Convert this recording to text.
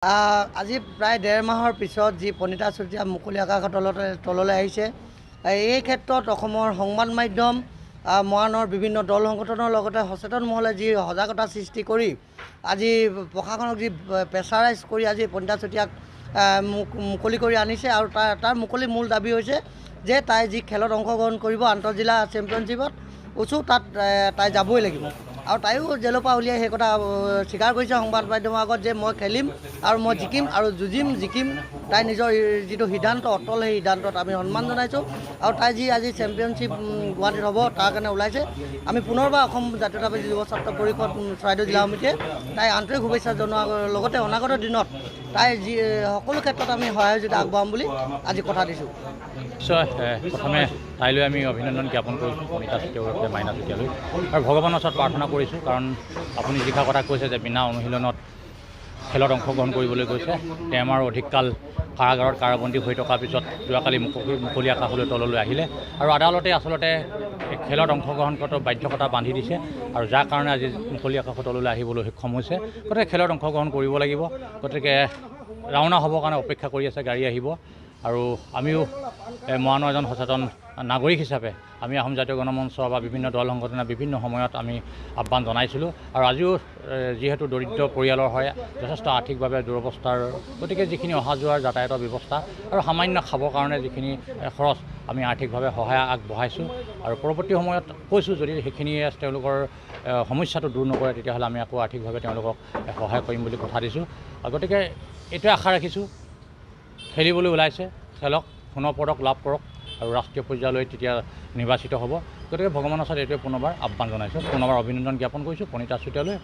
আজি প্ৰায় 1.5 মাহৰ পিছত যি পণিতা চুতীয়া মুকলি আকাশৰ তললৈ আহিছে। এই ক্ষেত্ৰত অসমৰ সংবাদ মাধ্যম মৰাণৰ বিভিন্ন দল সংগঠনৰ লগতে সচেতন মহলে যি সজাগতা সৃষ্টি কৰি আজি প্ৰশাসনক যি প্ৰেছাৰাইজ কৰি আজি পণিতা চুতীয়াক মুকলি কৰি আনিছে আৰু তাৰ মুকলি মূল দাবী হৈছে যে তাই যি খেলত অংশগ্ৰহণ কৰিব আন্তঃজিলা চেম্পিয়নশ্বিপত তাত তাই যাবই লাগিব আৰু তাইও জেলৰ পৰা উলিয়াই সেই কথা স্বীকাৰ কৰিছে সংবাদ মাধ্যমৰ আগত যে মই খেলিম আৰু মই জিকিম আৰু জিকিম। তাই নিজৰ যিটো সিদ্ধান্ত অটল সেই সিদ্ধান্তত আমি সন্মান জনাইছোঁ আৰু তাই যি আজি চেম্পিয়নশ্বিপ গুৱাহাটীত হ'ব তাৰ কাৰণে ওলাইছে। আমি পুনৰবাৰ অসম জাতীয়তাবাদী যুৱ ছাত্ৰ পৰিষদ চৰাইদেউ জিলা সমিতিয়ে তাই আন্তৰিক শুভেচ্ছা জনোৱাৰ লগতে অনাগত দিনত তাই যি সকলো ক্ষেত্ৰত আমি সহযোগিতা আগবঢ়াম বুলি আজি কথা দিছোঁ। নিশ্চয় প্ৰথমে তাইলৈ আমি অভিনন্দন জ্ঞাপন কৰিছোঁ পণিতা চুতীয়া মাইনা চুতীয়ালৈ আৰু ভগৱানৰ ওচৰত প্ৰাৰ্থনা কৰিছোঁ, কাৰণ আপুনি যিষাৰ কথা কৈছে যে বিনা অনুশীলনত খেলত অংশগ্ৰহণ কৰিবলৈ গৈছে। তেওঁ আৰু অধিক কাল কাৰাগাৰত কাৰাবন্দী হৈ থকাৰ পিছত যোৱাকালি মুকলি আকাশলৈ তললৈ আহিলে আৰু আদালতে আচলতে খেলত অংশগ্ৰহণ কৰাটো বাধ্যকতা বান্ধি দিছে আৰু যাৰ কাৰণে আজি মুকলি আকাশৰ তললৈ আহিবলৈ সক্ষম হৈছে। গতিকে খেলত অংশগ্ৰহণ কৰিব লাগিব। গতিকে ৰাওনা হ'বৰ কাৰণে অপেক্ষা কৰি আছে, গাড়ী আহিব আৰু আমিও মৰাণৰ এজন সচেতন নাগৰিক হিচাপে আমি অসম জাতীয় গণমঞ্চ বা বিভিন্ন দল সংগঠনে বিভিন্ন সময়ত আমি আহ্বান জনাইছিলোঁ আৰু আজিও যিহেতু দৰিদ্ৰ পৰিয়ালৰ হয়, যথেষ্ট আৰ্থিকভাৱে দুৰৱস্থাৰ, গতিকে যিখিনি অহা যোৱাৰ যাতায়াতৰ ব্যৱস্থা আৰু সামান্য খাবৰ কাৰণে যিখিনি খৰচ আমি আৰ্থিকভাৱে সহায় আগবঢ়াইছোঁ আৰু পৰৱৰ্তী সময়ত কৈছোঁ যদি সেইখিনিয়ে তেওঁলোকৰ সমস্যাটো দূৰ নকৰে তেতিয়াহ'লে আমি আকৌ আৰ্থিকভাৱে তেওঁলোকক সহায় কৰিম বুলি কথা দিছোঁ। গতিকে এইটোৱে আশা ৰাখিছোঁ, খেলিবলৈ ওলাইছে, খেলক, সোণৰ পদক লাভ কৰক আৰু ৰাষ্ট্ৰীয় পৰ্যায়লৈ তেতিয়া নিৰ্বাচিত হ'ব। গতিকে ভগৱানৰ ওচৰত এইটোৱে পুনৰবাৰ আহ্বান জনাইছোঁ, পুনৰবাৰ অভিনন্দন জ্ঞাপন কৰিছোঁ পণিতা চুতীয়ালৈ।